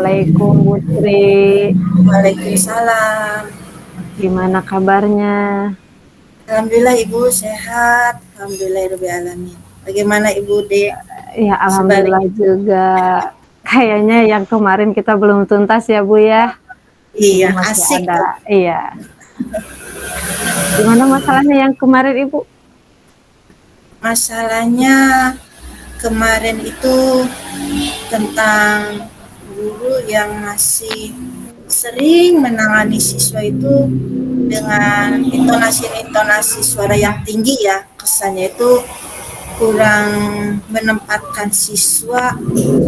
Assalamualaikum Bu Sri. Waalaikumsalam. Gimana kabarnya? Alhamdulillah Ibu sehat. Alhamdulillahirabbil alamin. Bagaimana Ibu Dek? Ya alhamdulillah Sebaliknya. juga. Kayaknya yang kemarin kita belum tuntas ya Bu ya. Ibu Iya, masih asik tuh. ada. Iya. Gimana masalahnya yang kemarin Ibu? Masalahnya kemarin itu tentang guru yang masih sering menangani siswa itu dengan intonasi suara yang tinggi ya. Kesannya itu kurang menempatkan siswa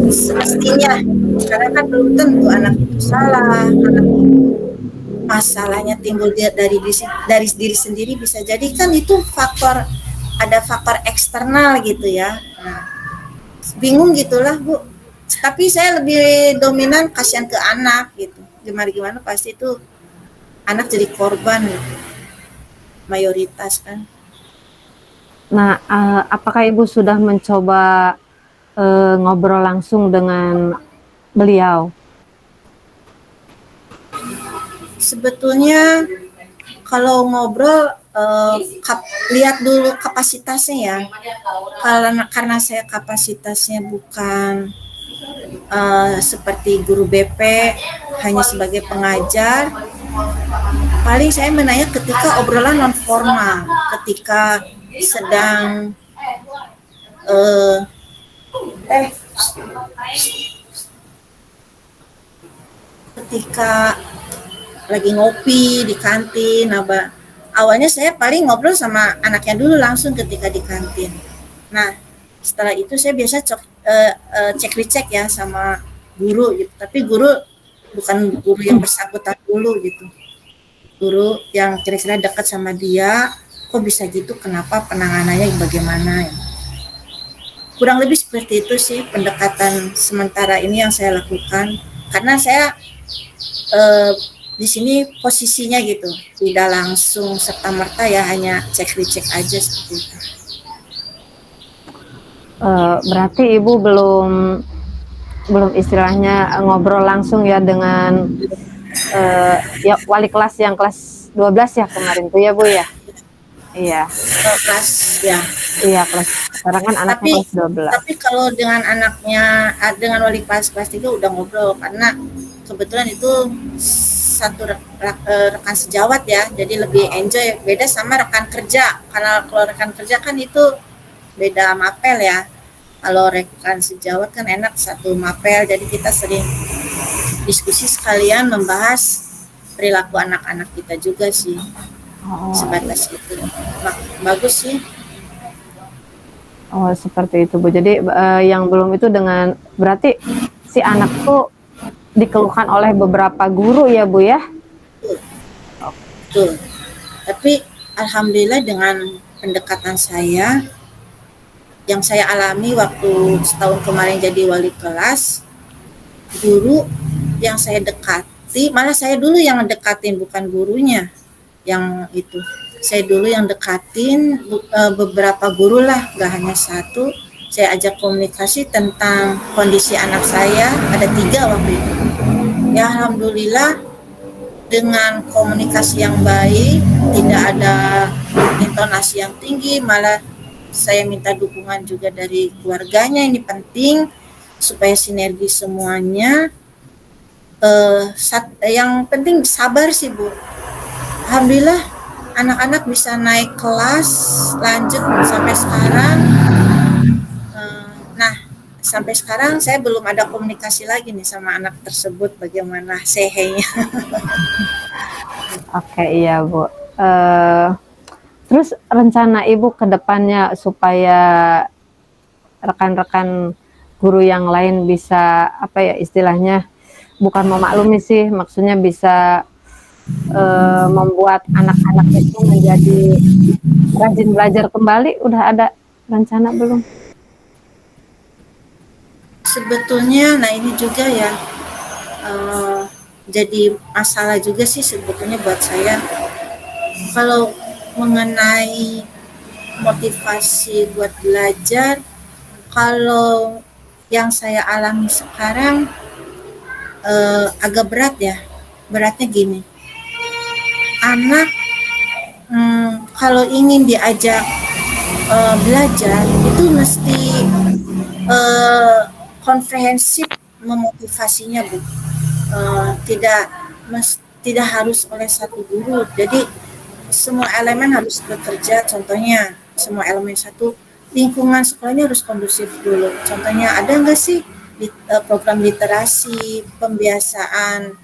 semestinya, karena kan belum tentu anak itu salah, anak itu masalahnya timbul dari diri sendiri, bisa jadi kan itu ada faktor eksternal gitu ya. Nah, bingung gitulah Bu, tapi saya lebih dominan kasihan ke anak gitu, gimana gimana pasti itu anak jadi korban gitu, mayoritas kan. Nah, apakah Ibu sudah mencoba ngobrol langsung dengan beliau? Sebetulnya kalau ngobrol, lihat dulu kapasitasnya ya. Karena saya kapasitasnya bukan seperti guru BP, hanya sebagai pengajar, paling saya menanya ketika obrolan non formal, ketika sedang eh, ketika lagi ngopi di kantin, awalnya saya paling ngobrol sama anaknya dulu langsung ketika di kantin. Nah, setelah itu saya biasa cek recek ya sama guru gitu. Tapi guru bukan guru yang bersangkutan dulu gitu. Guru yang kira-kira dekat sama dia, kok bisa gitu, kenapa, penanganannya bagaimana ya. Kurang lebih seperti itu sih pendekatan sementara ini yang saya lakukan. Karena saya di sini posisinya gitu, tidak langsung serta merta ya, hanya cek recek aja seperti itu. Berarti Ibu belum istilahnya ngobrol langsung ya dengan ya wali kelas yang kelas 12 ya kemarin tuh ya Bu ya? Iya. Kelas ya. Iya, sekarang kan anaknya Tapi kelas 12. tapi kalau dengan anaknya, dengan wali kelas 3 udah ngobrol, karena kebetulan itu satu rekan sejawat ya, jadi lebih enjoy, beda sama rekan kerja. Karena kalau rekan kerja kan itu beda mapel ya. Kalau rekan sejawat kan enak satu mapel, jadi kita sering diskusi sekalian membahas perilaku anak-anak kita juga sih. Sebatas itu. Bagus sih. Oh, seperti itu Bu. Jadi yang belum itu dengan berarti si anak tuh dikeluhkan oleh beberapa guru ya Bu ya? Betul. Tapi alhamdulillah dengan pendekatan saya yang saya alami waktu setahun kemarin jadi wali kelas, guru yang saya dekati, malah saya dulu yang dekatin, bukan gurunya yang itu. Saya dulu yang dekatin beberapa guru lah, gak hanya satu. Saya ajak komunikasi tentang kondisi anak saya, ada 3 waktu itu. Ya alhamdulillah dengan komunikasi yang baik, tidak ada intonasi yang tinggi, malah saya minta dukungan juga dari keluarganya, ini penting supaya sinergi semuanya. Yang penting sabar sih Bu. Alhamdulillah anak-anak bisa naik kelas lanjut sampai sekarang. Nah, sampai sekarang saya belum ada komunikasi lagi nih sama anak tersebut, bagaimana sehenya. Oke, iya Bu. Terus rencana Ibu ke depannya supaya rekan-rekan guru yang lain bisa apa ya istilahnya, bukan memaklumi sih, maksudnya bisa membuat anak-anak itu menjadi rajin belajar kembali, udah ada rencana belum? Sebetulnya, nah ini juga ya, jadi masalah juga sih sebetulnya buat saya. Kalau mengenai motivasi buat belajar, kalau yang saya alami sekarang, agak berat ya. Beratnya gini, anak kalau ingin diajak belajar itu mesti komprehensif memotivasinya, Bu. Tidak tidak harus oleh satu guru. Jadi semua elemen harus bekerja. Contohnya semua elemen satu, lingkungan sekolahnya harus kondusif dulu. Contohnya ada nggak sih program literasi, pembiasaan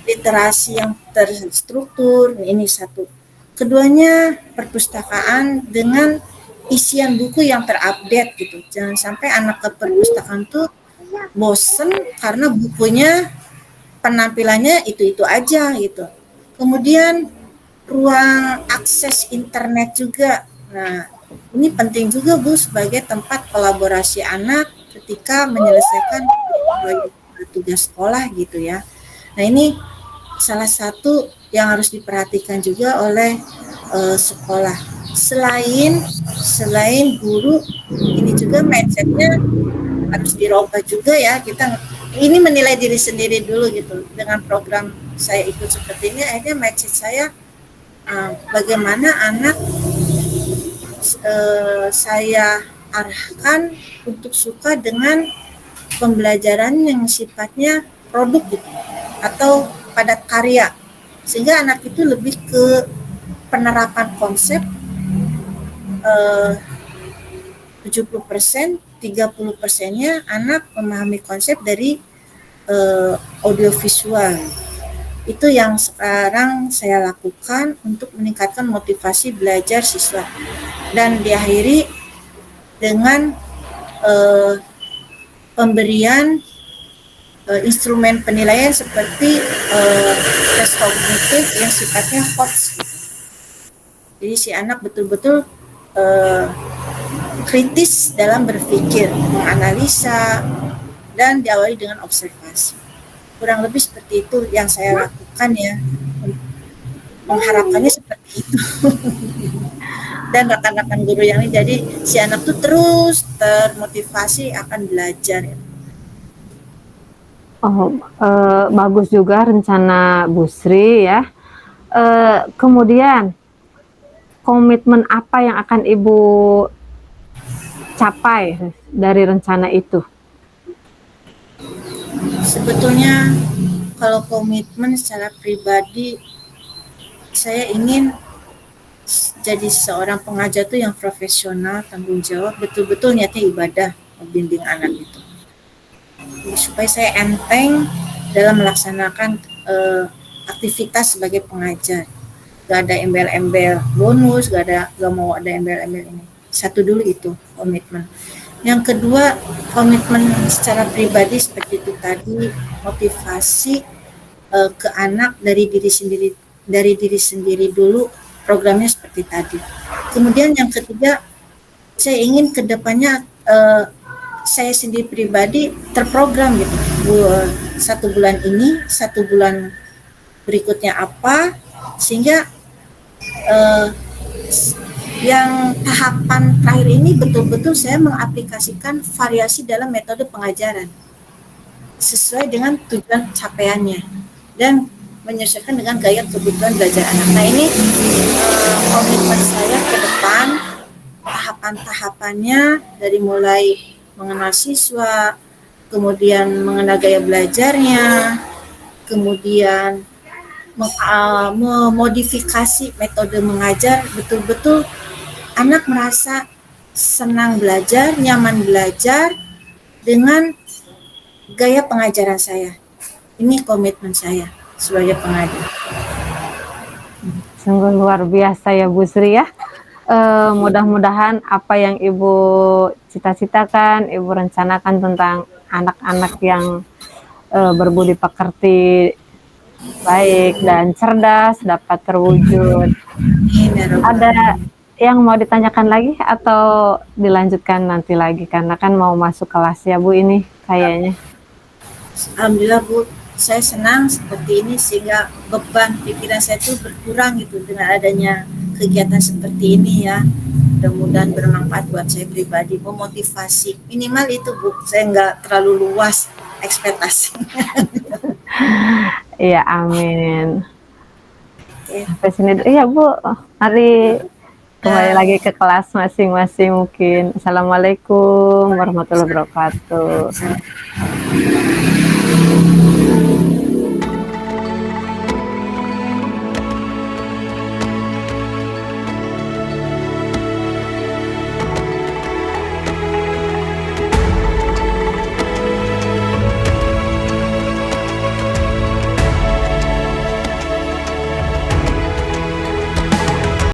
literasi yang terstruktur, ini satu. Keduanya perpustakaan dengan isian buku yang terupdate gitu. Jangan sampai anak ke perpustakaan tuh bosen karena bukunya penampilannya itu-itu aja gitu. Kemudian ruang akses internet juga. Nah, ini penting juga Bu sebagai tempat kolaborasi anak ketika menyelesaikan tugas sekolah gitu ya. Nah, ini salah satu yang harus diperhatikan juga oleh sekolah. Selain guru, ini juga mindsetnya harus dirubah juga ya. Kita ini menilai diri sendiri dulu gitu. Dengan program saya ikut seperti ini, akhirnya mindset saya bagaimana anak saya arahkan untuk suka dengan pembelajaran yang sifatnya produk gitu, atau padat karya, sehingga anak itu lebih ke penerapan konsep 70%, 30%-nya anak memahami konsep dari audiovisual. Itu yang sekarang saya lakukan untuk meningkatkan motivasi belajar siswa, dan diakhiri dengan pemberian instrumen penilaian seperti tes kognitif yang sifatnya HOTS. Jadi si anak betul-betul kritis dalam berpikir, menganalisa, dan diawali dengan observasi. Kurang lebih seperti itu yang saya lakukan ya. Mengharapkannya seperti itu. Dan rekan-rekan guru yang ini, jadi si anak tuh terus termotivasi akan belajar ya. Oh, bagus juga rencana Bu Sri ya. Kemudian komitmen apa yang akan Ibu capai dari rencana itu? Sebetulnya kalau komitmen secara pribadi, saya ingin jadi seorang pengajar tuh yang profesional, tanggung jawab, betul-betul niatnya ibadah, membimbing anak itu. Supaya saya enteng dalam melaksanakan aktivitas sebagai pengajar. Gak ada embel-embel bonus, gak mau ada embel-embel ini. Satu dulu itu komitmen. Yang kedua, komitmen secara pribadi seperti itu tadi, motivasi ke anak dari diri sendiri dulu, programnya seperti tadi. Kemudian yang ketiga, saya ingin kedepannya saya sendiri pribadi terprogram gitu. 1 bulan ini, 1 bulan berikutnya apa, sehingga yang tahapan terakhir ini betul-betul saya mengaplikasikan variasi dalam metode pengajaran sesuai dengan tujuan capaiannya dan menyesuaikan dengan gaya kebutuhan belajar anak. Nah, ini komitmen saya ke depan, tahapan-tahapannya dari mulai mengenal siswa, kemudian mengenal gaya belajarnya, kemudian memodifikasi metode mengajar, betul-betul anak merasa senang belajar, nyaman belajar dengan gaya pengajaran saya. Ini komitmen saya sebagai pengajar. Sungguh luar biasa ya Bu Sri ya. Mudah-mudahan apa yang Ibu cita-citakan, Ibu rencanakan tentang anak-anak yang berbudi pekerti, baik dan cerdas dapat terwujud. Ada yang mau ditanyakan lagi atau dilanjutkan nanti lagi, karena kan mau masuk kelas ya Bu ini kayaknya. Alhamdulillah Bu, saya senang seperti ini sehingga beban pikiran saya itu berkurang gitu dengan adanya kegiatan seperti ini ya. Mudah-mudahan bermanfaat buat saya pribadi, memotivasi. Minimal itu Bu, saya nggak terlalu luas ekspektasinya. Iya, amin. Oke. Sampai sini dulu. Iya, Bu. Mari kembali Nah, lagi ke kelas masing-masing mungkin. Assalamualaikum warahmatullahi wabarakatuh.